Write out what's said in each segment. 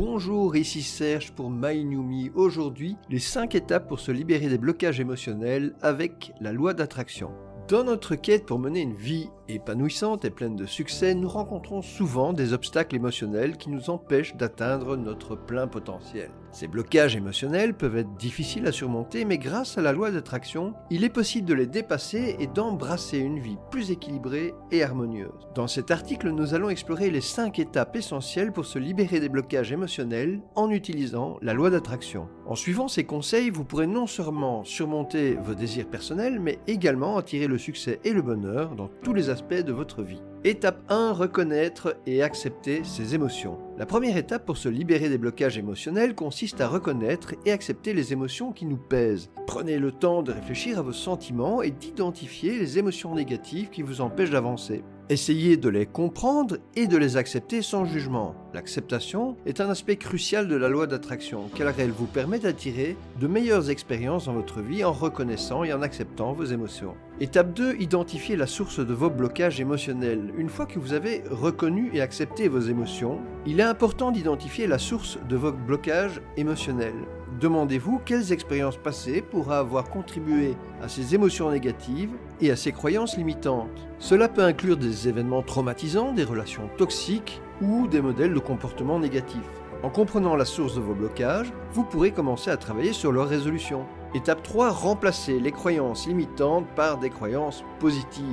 Bonjour, ici Serge pour My New Me. Aujourd'hui, les 5 étapes pour se libérer des blocages émotionnels avec la loi d'attraction. Dans notre quête pour mener une vie épanouissante et pleine de succès, nous rencontrons souvent des obstacles émotionnels qui nous empêchent d'atteindre notre plein potentiel. Ces blocages émotionnels peuvent être difficiles à surmonter, mais grâce à la loi d'attraction, il est possible de les dépasser et d'embrasser une vie plus équilibrée et harmonieuse. Dans cet article, nous allons explorer les 5 étapes essentielles pour se libérer des blocages émotionnels en utilisant la loi d'attraction. En suivant ces conseils, vous pourrez non seulement surmonter vos désirs personnels, mais également attirer le succès et le bonheur dans tous les aspects de votre vie. Étape 1. Reconnaître et accepter ses émotions. La première étape pour se libérer des blocages émotionnels consiste à reconnaître et accepter les émotions qui nous pèsent. Prenez le temps de réfléchir à vos sentiments et d'identifier les émotions négatives qui vous empêchent d'avancer. Essayez de les comprendre et de les accepter sans jugement. L'acceptation est un aspect crucial de la loi d'attraction, car elle vous permet d'attirer de meilleures expériences dans votre vie en reconnaissant et en acceptant vos émotions. Étape 2. Identifiez la source de vos blocages émotionnels. Une fois que vous avez reconnu et accepté vos émotions, il est important d'identifier la source de vos blocages émotionnels. Demandez-vous quelles expériences passées pourraient avoir contribué à ces émotions négatives et à ces croyances limitantes. Cela peut inclure des événements traumatisants, des relations toxiques ou des modèles de comportement négatifs. En comprenant la source de vos blocages, vous pourrez commencer à travailler sur leur résolution. Étape 3. Remplacez les croyances limitantes par des croyances positives.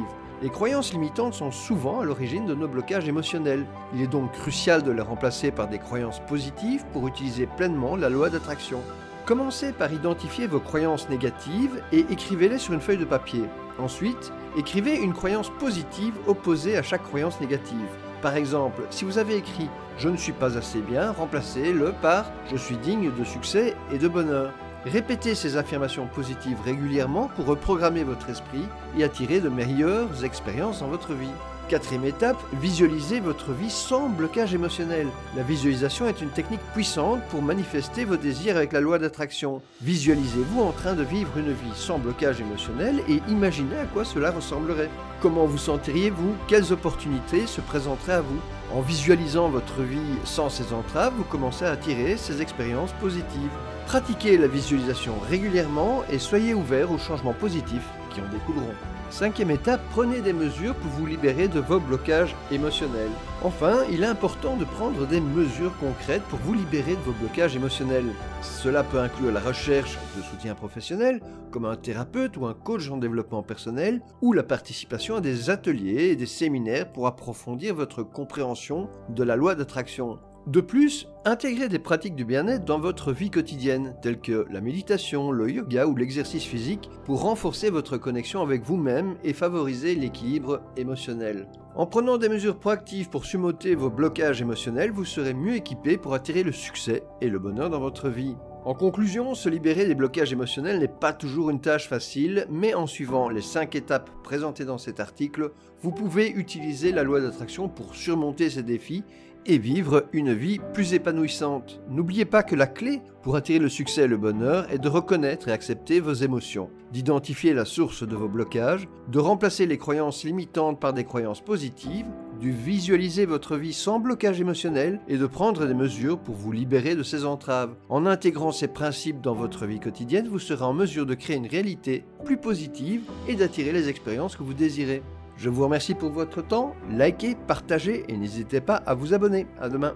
Les croyances limitantes sont souvent à l'origine de nos blocages émotionnels. Il est donc crucial de les remplacer par des croyances positives pour utiliser pleinement la loi d'attraction. Commencez par identifier vos croyances négatives et écrivez-les sur une feuille de papier. Ensuite, écrivez une croyance positive opposée à chaque croyance négative. Par exemple, si vous avez écrit « Je ne suis pas assez bien », remplacez-le par « Je suis digne de succès et de bonheur ». Répétez ces affirmations positives régulièrement pour reprogrammer votre esprit et attirer de meilleures expériences dans votre vie. Quatrième étape, visualisez votre vie sans blocage émotionnel. La visualisation est une technique puissante pour manifester vos désirs avec la loi d'attraction. Visualisez-vous en train de vivre une vie sans blocage émotionnel et imaginez à quoi cela ressemblerait. Comment vous sentiriez-vous? Quelles opportunités se présenteraient à vous? En visualisant votre vie sans ces entraves, vous commencez à attirer ces expériences positives. Pratiquez la visualisation régulièrement et soyez ouvert aux changements positifs qui en découleront. Cinquième étape, prenez des mesures pour vous libérer de vos blocages émotionnels. Enfin, il est important de prendre des mesures concrètes pour vous libérer de vos blocages émotionnels. Cela peut inclure la recherche de soutien professionnel, comme un thérapeute ou un coach en développement personnel, ou la participation à des ateliers et des séminaires pour approfondir votre compréhension de la loi d'attraction. De plus, intégrez des pratiques du bien-être dans votre vie quotidienne, telles que la méditation, le yoga ou l'exercice physique, pour renforcer votre connexion avec vous-même et favoriser l'équilibre émotionnel. En prenant des mesures proactives pour surmonter vos blocages émotionnels, vous serez mieux équipé pour attirer le succès et le bonheur dans votre vie. En conclusion, se libérer des blocages émotionnels n'est pas toujours une tâche facile, mais en suivant les 5 étapes présentées dans cet article, vous pouvez utiliser la loi d'attraction pour surmonter ces défis et vivre une vie plus épanouissante. N'oubliez pas que la clé pour attirer le succès et le bonheur est de reconnaître et accepter vos émotions, d'identifier la source de vos blocages, de remplacer les croyances limitantes par des croyances positives, de visualiser votre vie sans blocage émotionnel et de prendre des mesures pour vous libérer de ces entraves. En intégrant ces principes dans votre vie quotidienne, vous serez en mesure de créer une réalité plus positive et d'attirer les expériences que vous désirez. Je vous remercie pour votre temps, likez, partagez et n'hésitez pas à vous abonner. À demain.